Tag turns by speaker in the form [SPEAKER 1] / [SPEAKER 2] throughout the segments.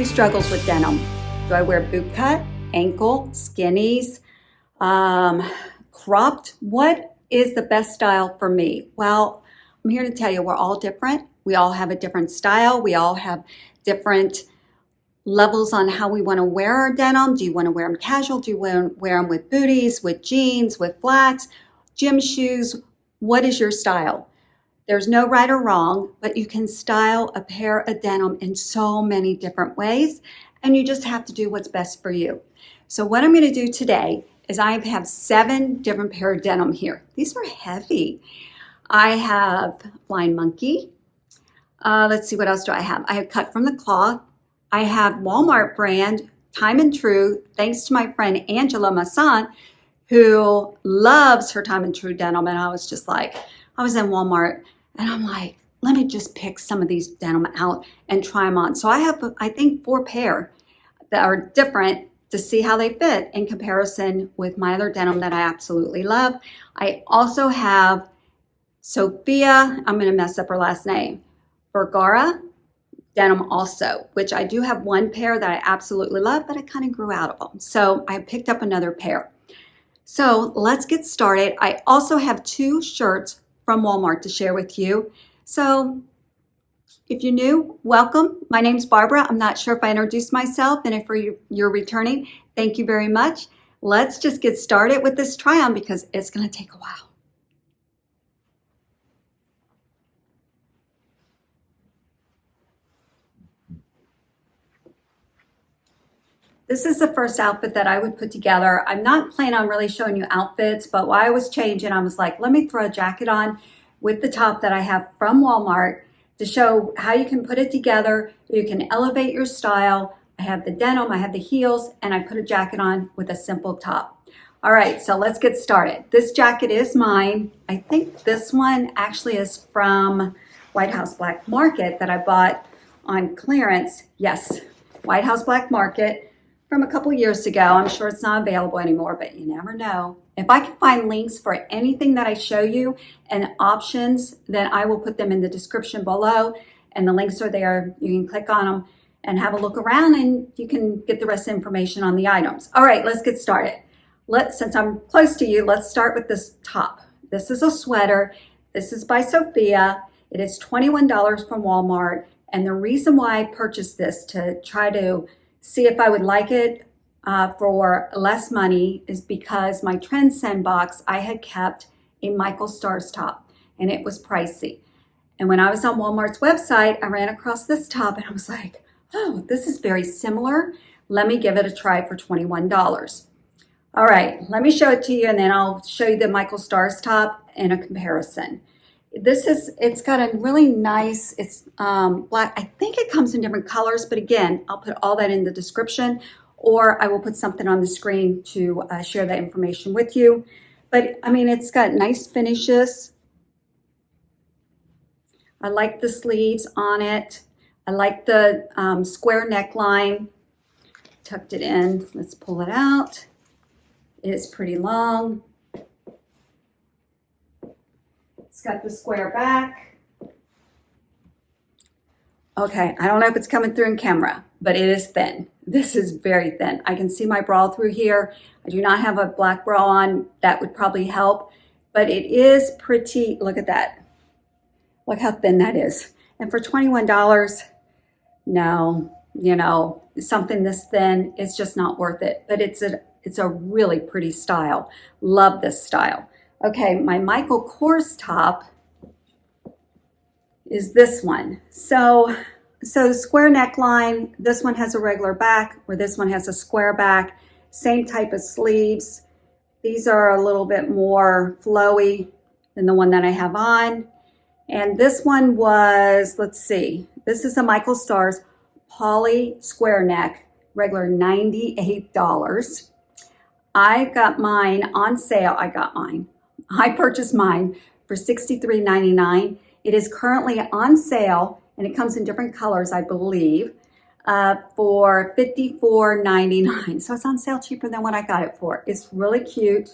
[SPEAKER 1] who struggles with denim. Do I wear bootcut, ankle, skinnies, cropped? What is the best style for me? Well, I'm here to tell you we're all different. We all have a different style. We all have different levels on how we want to wear our denim. Do you want to wear them casual? Do you want to wear them with booties, with jeans, with flats, gym shoes? What is your style? There's no right or wrong, but you can style a pair of denim in so many different ways, and you just have to do what's best for you. So what I'm going to do today is I have 7 different pair of denim here. These are heavy. I have Flying Monkey. Let's see, what else do I have? I have Cut from the Cloth. I have Walmart brand, timeandtrue, thanks to my friend Angela Masson, who loves her timeandtrue denim. And I was just like, I was in Walmart and I'm like, let me just pick some of these denim out and try them on. So I have, I think, 4 pair that are different to see how they fit in comparison with my other denim that I absolutely love. I also have Sofia, I'm going to mess up her last name, VERGARA denim also, which I do have 1 pair that I absolutely love, but I kind of grew out of them. So I picked up another pair. So let's get started. I also have 2 shirts from Walmart to share with you. So if you're new, welcome. My name's Barbara. I'm not sure if I introduced myself, and if you're returning, thank you very much. Let's just get started with this try on because it's going to take a while. This is the first outfit that I would put together. I'm not planning on really showing you outfits, but while I was changing, I was like, let me throw a jacket on with the top that I have from Walmart to show how you can put it together. You can elevate your style. I have the denim, I have the heels, and I put a jacket on with a simple top. All right, so let's get started. This jacket is mine. I think this one actually is from White House Black Market that I bought on clearance. Yes, White House Black Market. From a couple years ago. I'm sure it's not available anymore, but you never know. If I can find links for anything that I show you and options, then I will put them in the description below, and the links are there. You can click on them and have a look around, and you can get the rest of the information on the items. All right, let's get started. Since I'm close to you, let's start with this top. This is a sweater. This is by Sofia. It is $21 from Walmart, and the reason why I purchased this to try to see if I would like it for less money is because my trend send box, I had kept a Michael Stars top and it was pricey. And when I was on Walmart's website, I ran across this top and I was like, oh, this is very similar. Let me give it a try for $21. All right, let me show it to you and then I'll show you the Michael Stars top in a comparison. It's got a really nice, it's black. I think it comes in different colors, but again, I'll put all that in the description or I will put something on the screen to share that information with you. But I mean, it's got nice finishes. I like the sleeves on it. I like the square neckline. Tucked it in. Let's pull it out. It is pretty long. It's got the square back. Okay, I don't know if it's coming through in camera, but it is thin. This is very thin. I can see my bra through here. I do not have a black bra on. That would probably help, but it is pretty, look at that. Look how thin that is. And for $21, no, you know, something this thin, it's just not worth it, but it's a really pretty style. Love this style. Okay, my Michael Kors top is this one. So the square neckline, this one has a regular back, where this one has a square back, same type of sleeves. These are a little bit more flowy than the one that I have on. And this one was, let's see, this is a Michael Stars poly square neck, regular $98. I got mine on sale. I purchased mine for $63.99. It is currently on sale, and it comes in different colors, I believe, for $54.99. So it's on sale cheaper than what I got it for. It's really cute.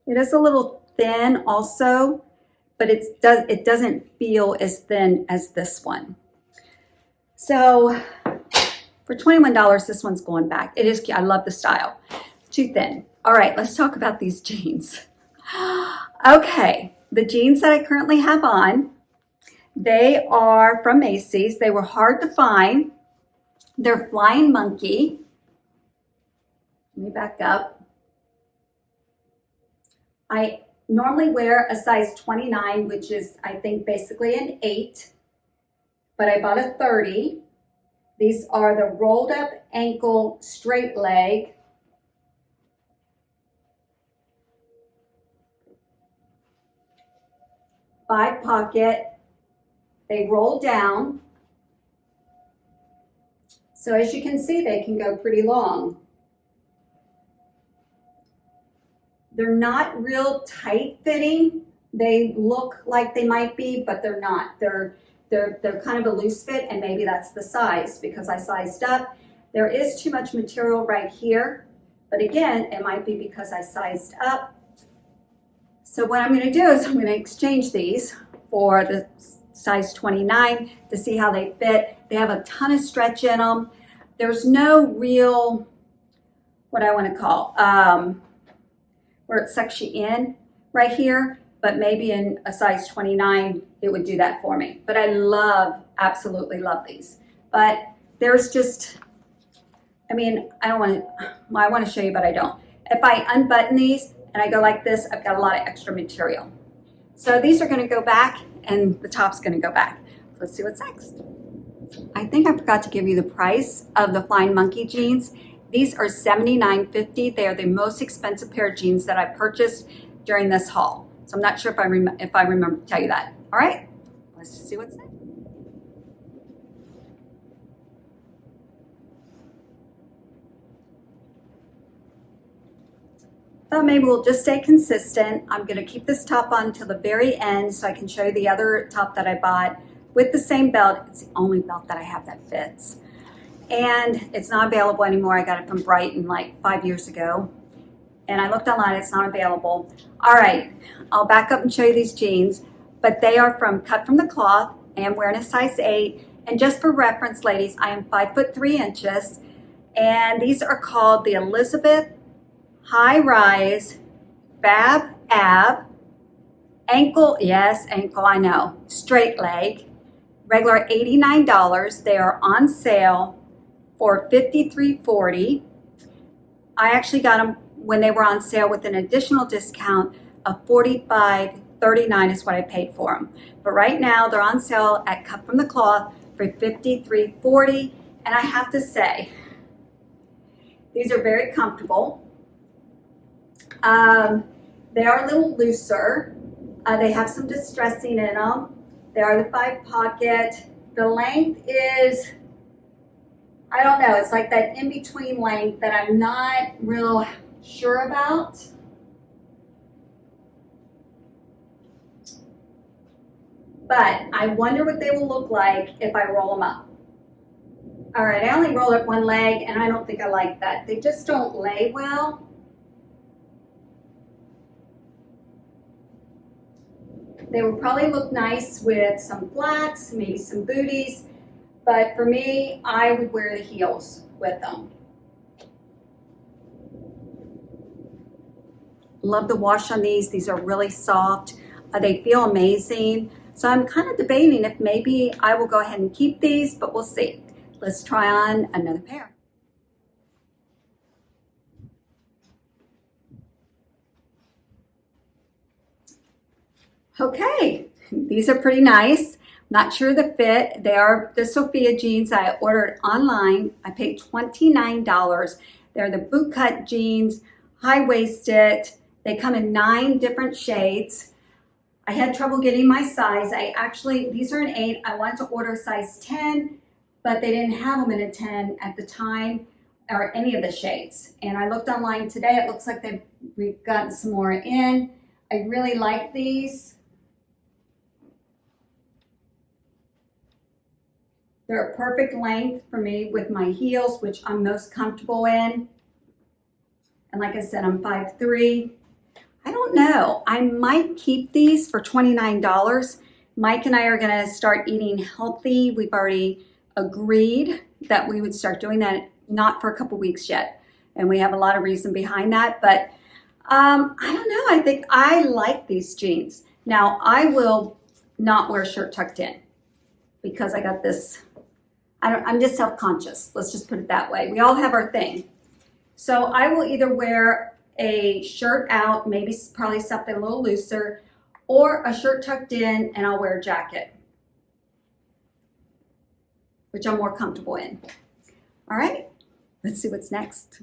[SPEAKER 1] It is a little thin also, but it doesn't feel as thin as this one. So For $21, this one's going back. It is cute. I love the style. Too thin. All right, let's talk about these jeans. Okay, the jeans that I currently have on, they are from Macy's. They were hard to find. They're Flying Monkey. Let me back up. I normally wear a size 29, which is, I think, basically an 8, but I bought a 30. These are the rolled up ankle straight leg. Five pocket. They roll down. So as you can see, they can go pretty long. They're not real tight fitting. They look like they might be, but they're not. They're kind of a loose fit, and maybe that's the size because I sized up. There is too much material right here, but again, it might be because I sized up. So what I'm going to do is I'm going to exchange these for the size 29 to see how they fit. They have a ton of stretch in them. There's no real, what I want to call, where it sucks you in right here, but maybe in a size 29, it would do that for me. But I absolutely love these. But there's just, I mean, I want to show you, but I don't. If I unbutton these and I go like this, I've got a lot of extra material. So these are going to go back and the top's going to go back. Let's see what's next. I think I forgot to give you the price of the Flying Monkey jeans. These are $79.50. They are the most expensive pair of jeans that I purchased during this haul. So I'm not sure if I remember to tell you that. All right, let's just see what's next. Thought maybe we'll just stay consistent. I'm going to keep this top on until the very end so I can show you the other top that I bought with the same belt. It's the only belt that I have that fits. And it's not available anymore. I got it from Brighton like 5 years ago. And I looked online, it's not available. All right, I'll back up and show you these jeans, but they are from Cut From The Cloth. I am wearing a size 8. And just for reference, ladies, I am 5'3". And these are called the Elizabeth High Rise Fab Ab Ankle, yes, ankle, I know, straight leg, regular $89. They are on sale for $53.40. I actually got them when they were on sale with an additional discount of $45.39 is what I paid for them. But right now they're on sale at Cut From The Cloth for $53.40. And I have to say, these are very comfortable. They are a little looser. They have some distressing in them. They are the 5 pocket. The length is, I don't know, it's like that in-between length that I'm not real sure about. But I wonder what they will look like if I roll them up. All right, I only rolled up one leg and I don't think I like that. They just don't lay well. They would probably look nice with some flats, maybe some booties, but for me, I would wear the heels with them. Love the wash on these. These are really soft. They feel amazing. So I'm kind of debating if maybe I will go ahead and keep these, but we'll see. Let's try on another pair. Okay, these are pretty nice. Not sure the fit. They are the Sofia Jeans I ordered online. I paid $29. They're the Bootcut jeans, high-waisted. They come in 9 different shades. I had trouble getting my size. These are an 8. I wanted to order a size 10, but they didn't have them in a 10 at the time, or any of the shades. And I looked online today. It looks like we've gotten some more in. I really like these. They're a perfect length for me with my heels, which I'm most comfortable in. And like I said, I'm 5'3". I don't know. I might keep these for $29. Mike and I are going to start eating healthy. We've already agreed that we would start doing that, not for a couple weeks yet. And we have a lot of reason behind that, but I don't know. I think I like these jeans. Now, I will not wear a shirt tucked in because I got this, I'm just self-conscious. Let's just put it that way. We all have our thing. So I will either wear a shirt out, maybe probably something a little looser, or a shirt tucked in, and I'll wear a jacket, which I'm more comfortable in. All right, let's see what's next.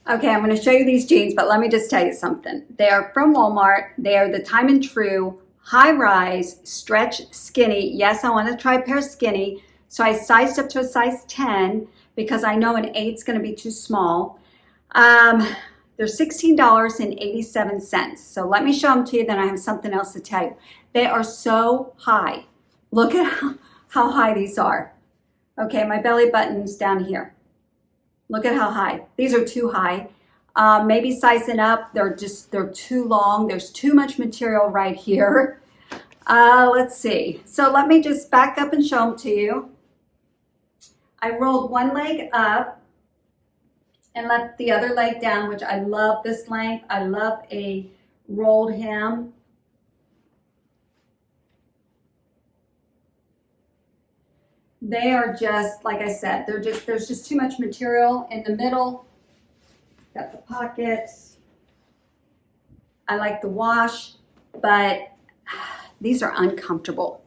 [SPEAKER 1] Okay, I'm going to show you these jeans, but let me just tell you something. They are from Walmart. They are the Time and True high rise stretch skinny. Yes, I want to try a pair of skinny, so I sized up to a size 10 because I know an 8 is going to be too small. They're $16.87. So let me show them to you, then I have something else to tell you. They are so high. Look at how high these are. Okay, my belly button's down here. Look at how high. These are too high. Maybe sizing up. They're too long. There's too much material right here. Let's see. So let me just back up and show them to you. I rolled one leg up and let the other leg down, which I love this length. I love a rolled hem. They are just, like I said, there's just too much material in the middle. Got the pockets. I like the wash, but these are uncomfortable.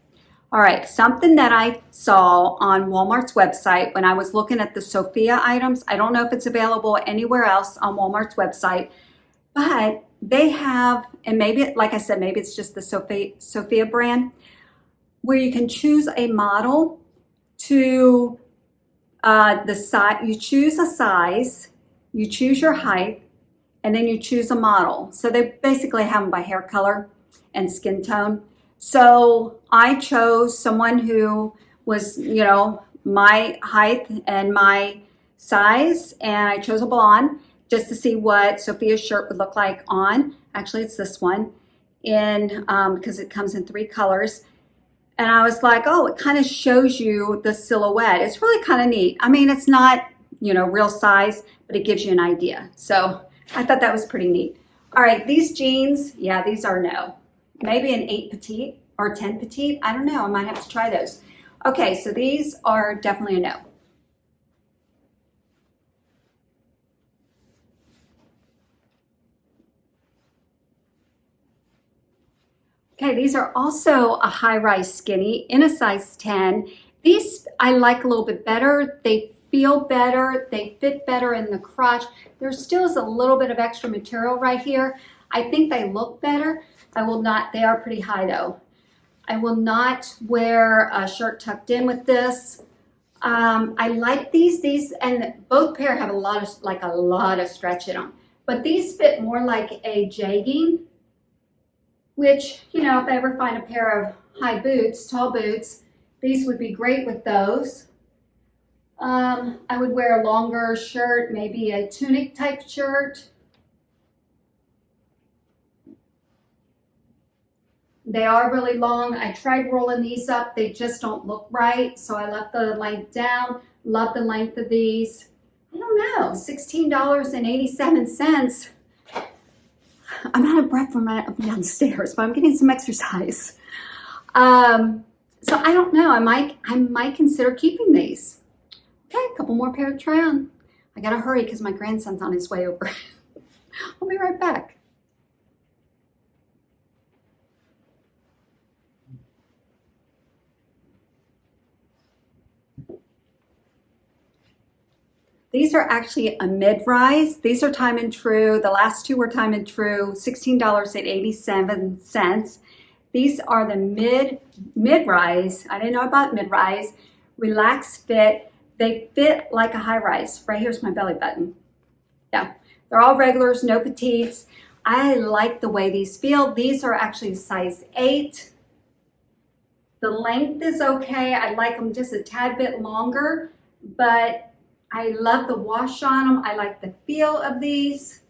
[SPEAKER 1] All right, something that I saw on Walmart's website when I was looking at the Sofia items, I don't know if it's available anywhere else on Walmart's website, but they have, and maybe, like I said, maybe it's just the Sofia brand, where you can choose a model to the size. You choose a size, you choose your height, and then you choose a model. So they basically have them by hair color and skin tone. So I chose someone who was, you know, my height and my size, and I chose a blonde just to see what Sofia's shirt would look like on. Actually, it's this one, in because it comes in 3 colors. And I was like, oh, it kind of shows you the silhouette. It's really kind of neat. I mean, it's not, you know, real size, but it gives you an idea. So I thought that was pretty neat. All right, these jeans, yeah, these are no. Maybe an 8 petite or 10 petite. I don't know. I might have to try those. Okay, so these are definitely a no. Okay, these are also a high-rise skinny in a size 10. These I like a little bit better. They feel better. They fit better in the crotch. There still is a little bit of extra material right here. I think they look better. I will not, they are pretty high though. I will not wear a shirt tucked in with this. I like these, and both pair have a lot of stretch in them. But these fit more like a jegging, which, you know, if I ever find a pair of high boots, tall boots, these would be great with those. I would wear a longer shirt, maybe a tunic type shirt. They are really long. I tried rolling these up. They just don't look right. So I left the length down. Love the length of these. I don't know, $16.87. I'm out of breath from my up and down the stairs, but I'm getting some exercise. So I don't know. I might consider keeping these. Okay, a couple more pair to try on. I gotta hurry because my grandson's on his way over. I'll be right back. These are actually a mid-rise. These are Time and True. The last 2 were Time and True, $16.87. These are the mid-rise. I didn't know about mid-rise. Relaxed fit. They fit like a high-rise. Right here's my belly button. Yeah, they're all regulars, no petites. I like the way these feel. These are actually size 8. The length is okay. I like them just a tad bit longer, but I love the wash on them. I like the feel of these.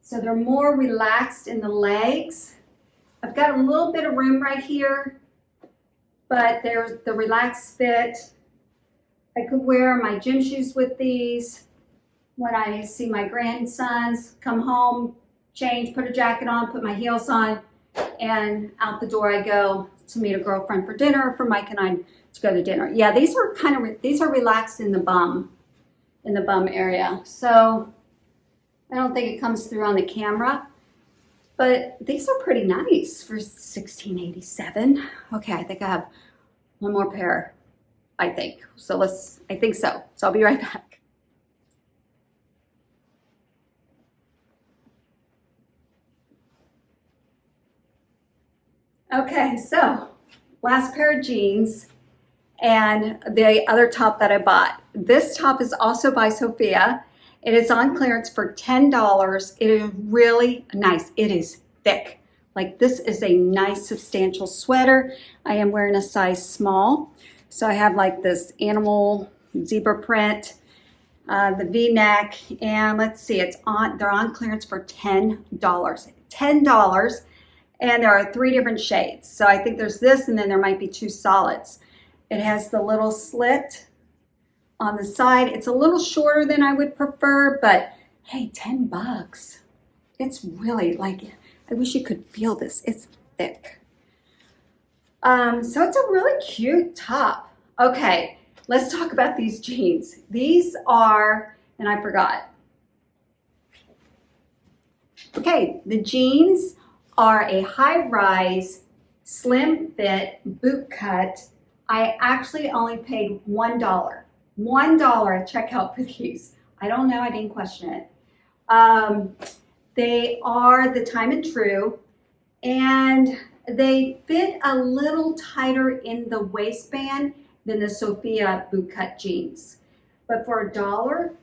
[SPEAKER 1] So they're more relaxed in the legs. I've got a little bit of room right here, but there's the relaxed fit. I could wear my gym shoes with these when I see my grandsons come home, change, put a jacket on, put my heels on, and out the door I go to meet a girlfriend for dinner, for Mike and I to go to dinner. Yeah, these are relaxed in the bum area. So I don't think it comes through on the camera, but these are pretty nice for $16.87. Okay, I think I have one more pair, I think. So I think so. So I'll be right back. Okay, so last pair of jeans and the other top that I bought. This top is also by Sofia. It is on clearance for $10. It is really nice. It is thick. Like, this is a nice substantial sweater. I am wearing a size small. So I have like this animal zebra print, the V-neck, and let's see, they're on clearance for $10. $10. And there are 3 different shades. So I think there's this, and then there might be 2 solids. It has the little slit on the side. It's a little shorter than I would prefer, but hey, $10. It's really, like, I wish you could feel this. It's thick. So it's a really cute top. Okay, let's talk about these jeans. These are, and I forgot. Okay, the jeans are a high-rise, slim fit, boot cut. I actually only paid $1. $1 at checkout for these. I don't know, I didn't question it. They are the Time and True, and they fit a little tighter in the waistband than the Sofia bootcut jeans. But for $1,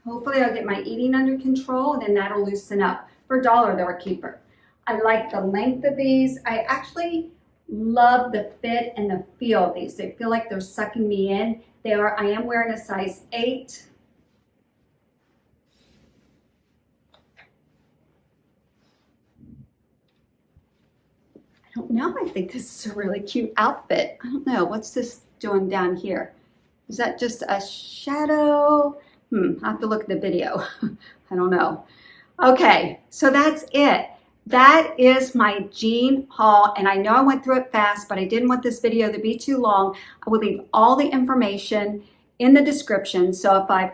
[SPEAKER 1] hopefully I'll get my eating under control, and then that'll loosen up. For $1, they're a keeper. I like the length of these. I actually love the fit and the feel of these. They feel like they're sucking me in. I am wearing a size 8. I don't know, I think this is a really cute outfit. I don't know, what's this doing down here? Is that just a shadow? I have to look at the video. I don't know. Okay, so that's it. That is my jean haul, and I know I went through it fast, but I didn't want this video to be too long. I will leave all the information in the description, so if I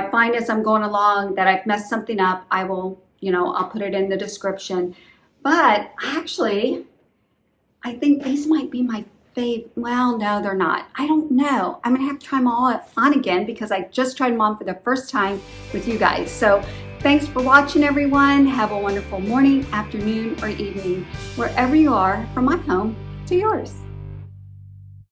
[SPEAKER 1] find as I'm going along that I've messed something up, I will, I'll put it in the description. But actually, I think these might be my fave. Well, no, they're not. I don't know. I'm gonna have to try them all on again because I just tried them on for the first time with you guys. So thanks for watching, everyone. Have a wonderful morning, afternoon, or evening, wherever you are, from my home to yours.